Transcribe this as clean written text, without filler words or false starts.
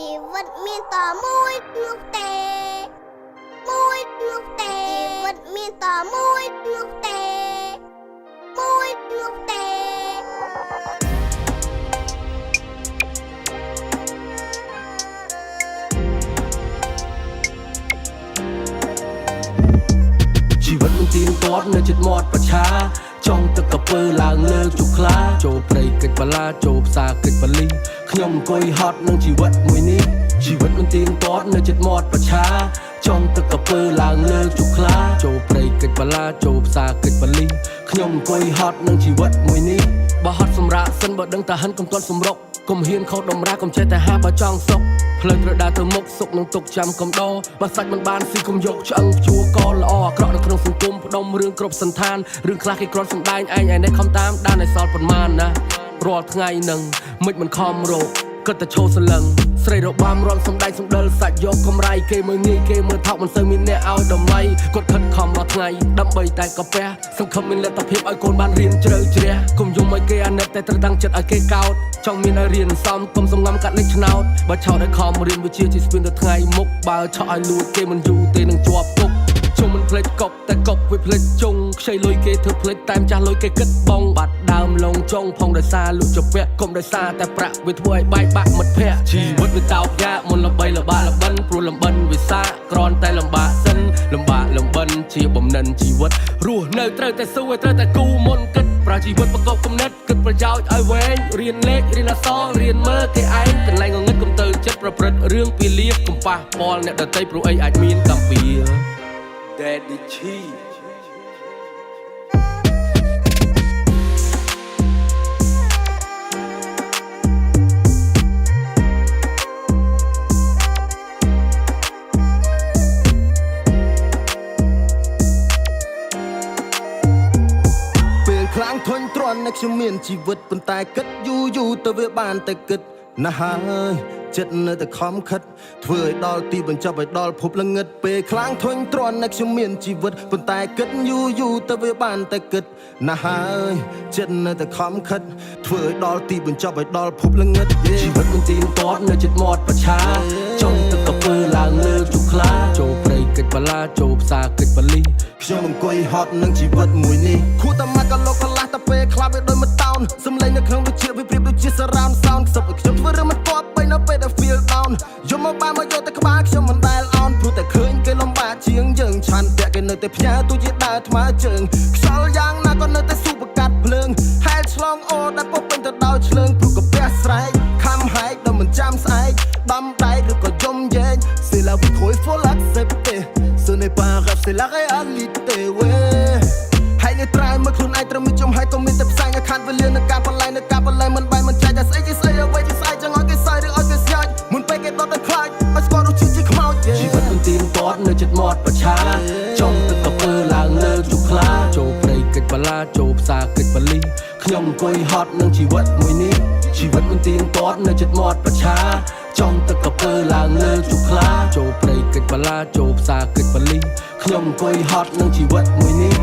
ជីវិតមានតែមួយនោះទេមួយនោះទេជីវិតមានតែមួយនោះទេមួយនោះទេជីវិតមិនទៀងទាត់នៅចិត្តមាត់ប្រឆាចង់ទឹកកពើឡើងលើជុកខ្លាចូលព្រៃកិច្ចបលាចូលផ្សារកិច្ចបលីខ្ញុំអង្គុយហត់នឹងជីវិតមួយនេះជីវិតមិនទៀងទាត់នៅចិត្តមាត់ប្រឆាចង់ទឹកកពើឡើងលើជុកខ្លាចូលព្រៃកិច្ចបលាចូលផ្សារកិច្ចបលីខ្ញុំអង្គុយហត់នឹងជីវិតមួយនេះបើហត់សម្រាប់សិនបើដឹងតែហិនកុំទាន់សម្រុកកុំហ៊ានខុសដំរាកុំចេះតែហាបើចង់សុកផ្លូវត្រូវដើរទៅមុខសុកនឹងទុកចាំកំដោបើសាច់មិនបានស៊ីកុំយកឆ្អឹងជួកល្អអាក្រក់នៅក្នុងសង្គមផ្ដុំរឿងគ្រប់សន្តានរឿងខ្លះគេគ្រាន់សម្ដែងឯងនេះខំតាមដានឲ្យសល់ប៉ុន្មានណារាល់ថ្ងៃនឹងមិនខំរោគគិតតែឈោសលឹងស្រីរបាំរំសំដែងសំដិលសាច់យកកំរៃគេមើលងាយគេមើលថោកមិនសូវមានអ្នកឲ្យតម្លៃគាត់ខិតខំរាល់ថ្ងៃដើម្បីតែកាពះសង្ឃឹមមានលទ្ធភាពឲ្យកូនបានរៀនជ្រៅជ្រះកុំយំឲ្យគេអាណិតតែត្រូវតាំងចិត្តឲ្យគេកោតចង់មានឲ្យរៀនសំកុំសំងំកាត់លេខឆ្នោតបើឆោតឲ្យខំរៀនវិជ្ជាជាស្ពានទៅថ្ងៃមុខបើឆក់ឲ្យលួចគេមិនយូរទេនឹងជាប់គុកជុំមិនភ្លេចកប់តែកប់វាភ្លេចជុងខ្ចីលុយគេធ្វើភ្លេចតែម្ចាស់លុយគេគិតបងបាត់ដើមលងចុងផងដោយសារលុចចពាក់កុំដោយសារតែប្រាក់វាធ្វើឲ្យបែកបាក់មិត្តភ័ក្តិជីវិតវាតោកយ៉ាកមុនល្បីល្បាក់ល្បិនព្រោះលំបិនវាសាក្រនតែលំបាកសិនលំបាកលំបិនជាបំណិនជីវិតរស់នៅត្រូវតែស៊ូឲ្យត្រូវតែគូមុនគិតប្រើជីវិតប្រកបគំនិតគិតប្រយោជន៍ឲ្យវែងរៀនលេខរៀនអក្សររៀនមើលគេឯងកន្លែងងងឹតកុំទៅចិត្តប្រព្រឹត្តរឿងពីលៀបកុំប៉ះពាល់អ្នកដទៃព្រោះអីអាចមានកម្មពៀDaddy Chi ពេលខ្លាំងធុញទ្រាន់នៅខ្ញុំមានជីវិតប៉ុន្តែគិតយូរទៅវាបានតែគិតណាស់ហើយចិត្តនៅតែខំខិតធ្វើឲ្យដល់ទីបញ្ចប់ឲ្យដល់ភពល្ងឹតពេលខ្លាំងធុញទ្រាន់នៅខ្ញុំមានជីវិតប៉ុន្តែគិតយូរទៅវាបានតែគិតណាស់ហើយចិត្តនៅតែខំខិតធ្វើឲ្យដល់ទីបញ្ចប់ឲ្យដល់ភពល្ងឹតជីវិតមិនទៀងទាត់នៅចិត្តមាត់ប្រឆាចង់ទឹកកពើឡើងលើជុកខ្លាចូលព្រៃកិច្ចបលាចូលផ្សារកិច្ចបលីខ្ញុំអង្គុយហត់នឹងជីវិតមួយនេះខួរតែមកកលោកកន្លះតែពេលខ្លះវាដូចមួយតោនសំឡេងនៅក្នុងដូចជាវាប្រៀបដូចជា surround sound ខ្សឹបឲ្យខ្ញុំធ្វើរឿងមិនទាប់នៅពេលដែល feel down យកមកបានមកយកតែក្បាលខ្ញុំមិនដែលអោនព្រោះតែឃើញគេលំបាកជាងយើងឆាន់ពាក់គេនៅតែផ្ញើទូជាដើរថ្មើរជើងខ្យល់យ៉ាងណាក៏នៅតែស៊ូបកាត់ភ្លើងហែលឆ្លងអូដែលពុកពេញទៅដោយឆ្លើងព្រោះកាពះស្រែកខំហែកដល់មិនចាំស្អែកដំដែកឬក៏យំយែង C'est la vie trop il faut l'accepter Ce n'est pas un rêve c'est la réalité ouais ហើយនេះត្រៃមកខ្លួនឯងត្រូវមានចំហើយក៏មានតែផ្សាយនៅខាងវេលានៅការបលែងនៅការបលែងមិនបែរមិនចាច់តែស្អីគេស្អីអ្វីគេស្អីចឹងឲ្យគេសើចឬឲ្យគេស្ញាច់មុនពេលគេដុតតែខ្លាចឲ្យស្គាល់រសជាតិជាខ្មោចជីវិតមិនទៀងទាត់នៅចិត្តមាត់ប្រឆាចង់ទឹកកពើឡើងលើជុកខ្លាចូលព្រៃកិច្ចបលាចូលផ្សារកិច្ចបលីខ្ញុំអង្គុយហត់នឹងជីវិតមួយនេះជីវិតមិនទៀងទាត់នៅចិត្តមាត់ប្រឆាចង់ទឹកកពើឡើងលើជុកខ្លាចូលព្រៃកិច្ចបលាចូលផ្សារកិច្ចបលីខ្ញុំអង្គុយហត់នឹងជីវិតមួយនេះ